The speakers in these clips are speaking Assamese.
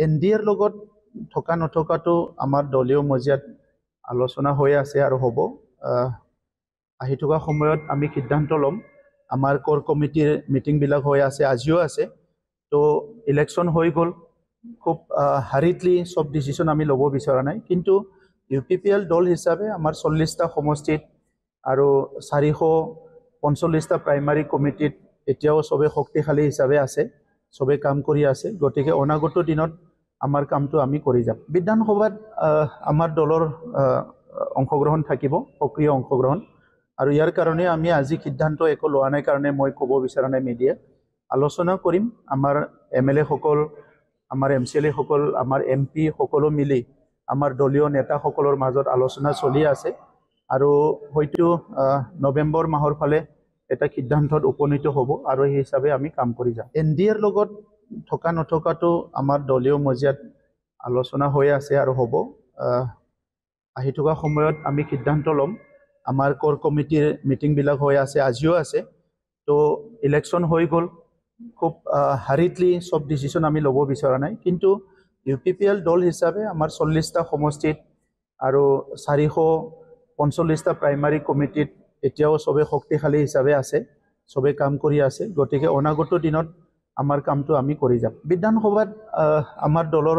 এনডিএৰ লগত থকা নথকাটো আমাৰ দলীয় মজিয়াত আলোচনা হৈ আছে আৰু হ'ব। আহি থকা সময়ত আমি সিদ্ধান্ত ল'ম। আমাৰ কোৰ কমিটিৰ মিটিংবিলাক হৈ আছে, আজিও আছে। তো ইলেকশ্যন হৈ গ'ল, খুব হাৰিডলি চব ডিচিশ্যন আমি ল'ব বিচৰা নাই, কিন্তু UPPL দল হিচাপে আমাৰ 40টা সমষ্টিত আৰু 445টা প্ৰাইমাৰী কমিটিত এতিয়াও চবে শক্তিশালী হিচাপে আছে, চবে কাম কৰি আছে। গতিকে অনাগত দিনত আমাৰ কামটো আমি কৰি যাম। বিধানসভাত আমাৰ দলৰ অংশগ্ৰহণ থাকিব, সক্ৰিয় অংশগ্ৰহণ। আৰু ইয়াৰ কাৰণে আমি আজি সিদ্ধান্ত একো লোৱা নাই কাৰণে মই ক'ব বিচৰা নাই মিডিয়াত। আলোচনা কৰিম, আমাৰ MLA সকল, আমাৰ MCLA সকল, আমাৰ MP সকলো মিলি আমাৰ দলীয় নেতাসকলৰ মাজত আলোচনা চলি আছে আৰু হয়তো নৱেম্বৰ মাহৰ ফালে এটা সিদ্ধান্তত উপনীত হ'ব আৰু সেই হিচাপে আমি কাম কৰি যাম। এনডিএৰ লগত থকা নথকাটো আমাৰ দলীয় মজিয়াত আলোচনা হৈ আছে আৰু হ'ব। আহি থকা সময়ত আমি সিদ্ধান্ত ল'ম। আমাৰ কোৰ কমিটিৰ মিটিংবিলাক হৈ আছে, আজিও আছে। তো ইলেকশ্যন হৈ গ'ল, খুব হাৰিডলি চব ডিচিশ্যন আমি ল'ব বিচৰা নাই, কিন্তু UPPL দল হিচাপে আমাৰ 40টা সমষ্টিত আৰু 445টা প্ৰাইমাৰী কমিটিত এতিয়াও চবে শক্তিশালী হিচাপে আছে, চবে কাম কৰি আছে। গতিকে অনাগত দিনত আমাৰ কামটো আমি কৰি যাম। বিধানসভাত আমাৰ দলৰ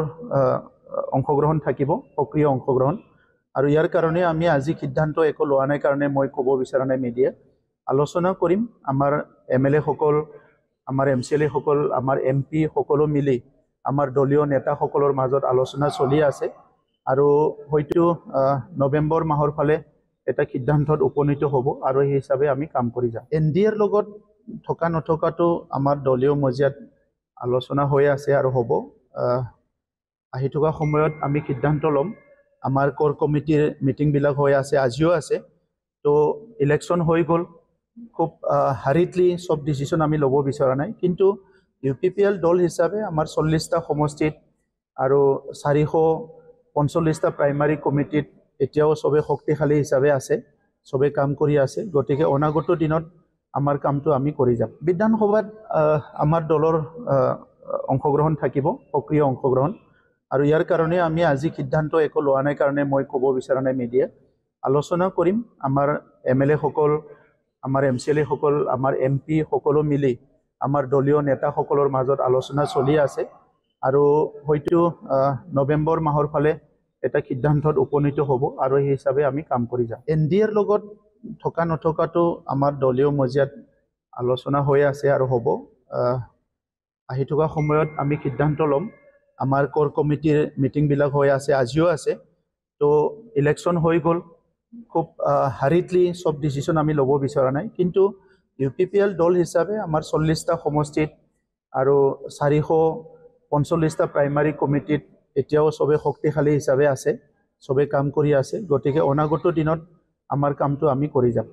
অংশগ্ৰহণ থাকিব, সক্ৰিয় অংশগ্ৰহণ। আৰু ইয়াৰ কাৰণে আমি আজি সিদ্ধান্ত একো লোৱা নাই কাৰণে মই ক'ব বিচৰা নাই মিডিয়াত। আলোচনা কৰিম, আমাৰ MLA সকল, আমাৰ MCLA সকল, আমাৰ MP সকলো মিলি আমাৰ দলীয় নেতাসকলৰ মাজত আলোচনা চলি আছে আৰু হয়তো নৱেম্বৰ মাহৰ ফালে এটা সিদ্ধান্তত উপনীত হ'ব আৰু সেই হিচাপে আমি কাম কৰি যাম। এনডিএৰ লগত থকা নথকাটো আমাৰ দলীয় মজিয়াত আলোচনা হৈ আছে আৰু হ'ব। আহি থকা সময়ত আমি সিদ্ধান্ত ল'ম। আমাৰ কোৰ কমিটিৰ মিটিংবিলাক হৈ আছে, আজিও আছে। তো ইলেকশ্যন হৈ গ'ল, খুব হাৰিডলি চব ডিচিশ্যন আমি ল'ব বিচৰা নাই, কিন্তু UPPL দল হিচাপে আমাৰ 40টা সমষ্টিত আৰু 445টা প্ৰাইমাৰী কমিটিত এতিয়াও চবে শক্তিশালী হিচাপে আছে, চবে কাম কৰি আছে। গতিকে অনাগত দিনত আমাৰ কামটো আমি কৰি যাম। বিধানসভাত আমাৰ দলৰ অংশগ্ৰহণ থাকিব, সক্ৰিয় অংশগ্ৰহণ। আৰু ইয়াৰ কাৰণে আমি আজি সিদ্ধান্ত একো লোৱা নাই কাৰণে মই ক'ব বিচৰা নাই মিডিয়াত। আলোচনা কৰিম, আমাৰ MLA সকল, আমাৰ MCLA সকল, আমাৰ MP সকলো মিলি আমাৰ দলীয় নেতাসকলৰ মাজত আলোচনা চলি আছে আৰু হয়তো নৱেম্বৰ মাহৰ ফালে এটা সিদ্ধান্তত উপনীত হ'ব আৰু সেই হিচাপে আমি কাম কৰি যাম। এনডিএৰ লগত থকা নথকাটো আমাৰ দলীয় মজিয়াত আলোচনা হৈ আছে আৰু হ'ব। আহি থকা সময়ত আমি সিদ্ধান্ত ল'ম। আমাৰ কোৰ কমিটিৰ মিটিংবিলাক হৈ আছে, আজিও আছে। তো ইলেকশ্যন হৈ গ'ল, খুব হাৰিডলি চব ডিচিশ্যন আমি ল'ব বিচৰা নাই, কিন্তু UPPL দল হিচাপে আমাৰ 40টা সমষ্টিত আৰু 445টা প্ৰাইমাৰী কমিটিত এতিয়াও চবে শক্তিশালী হিচাপে আছে, চবে কাম কৰি আছে। গতিকে অনাগত দিনত আমাৰ কামটো আমি কৰি যাম।